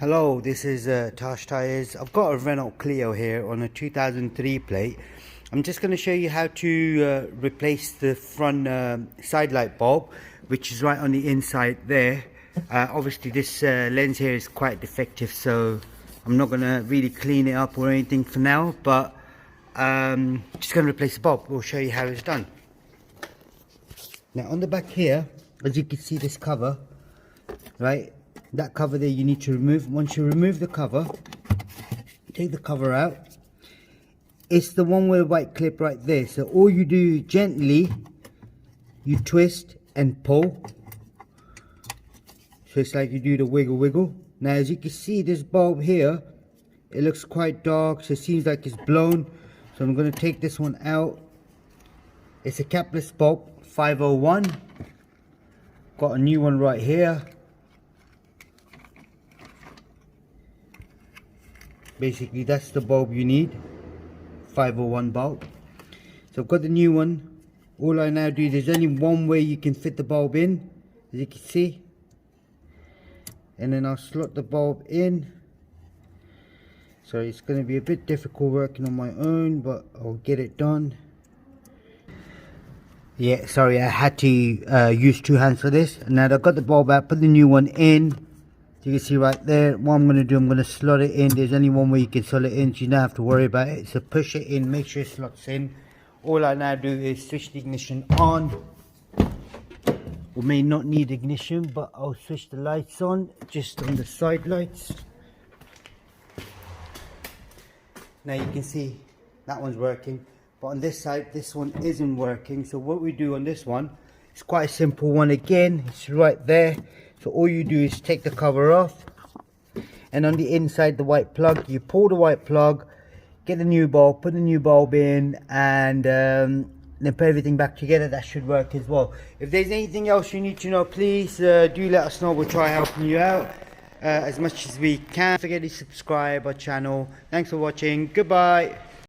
Hello, this is Tash Tires. I've got a Renault Clio here on a 2003 plate. I'm just going to show you how to replace the front side light bulb, which is right on the inside there. Obviously this lens here is quite defective, so I'm not going to really clean it up or anything for now, but just going to replace the bulb. We'll show you how it's done. Now on the back here, as you can see, this cover, right, that cover there you need to remove. Once you remove the cover, take the cover out. It's the one with a white clip right there, so all you do gently, you twist and pull, so it's like you do the wiggle. Now as you can see, this bulb here, it looks quite dark, so it seems like it's blown, so I'm going to take this one out. It's a capless bulb, 501. Got a new one right here. Basically that's the bulb you need, 501 bulb. So I've got the new one. All I now do, there's only one way you can fit the bulb in, as you can see, and then I'll slot the bulb in. So it's going to be a bit difficult working on my own, but I'll get it done. Yeah, sorry, I had to use two hands for this. Now I've got the bulb out, put the new one in. You can see right there, what I'm going to do, I'm going to slot it in. There's only one way you can slot it in, so you don't have to worry about it. So push it in, make sure it slots in. All I now do is switch the ignition on. We may not need ignition, but I'll switch the lights on, just on the side lights. Now you can see that one's working, but on this side, this one isn't working. So what we do on this one, it's quite a simple one again. It's right there. So all you do is take the cover off, and on the inside, the white plug, you pull the white plug, get the new bulb, put the new bulb in, and then put everything back together. That should work as well. If there's anything else you need to know, please do let us know. We'll try helping you out as much as we can. Don't forget to subscribe our channel. Thanks for watching. Goodbye.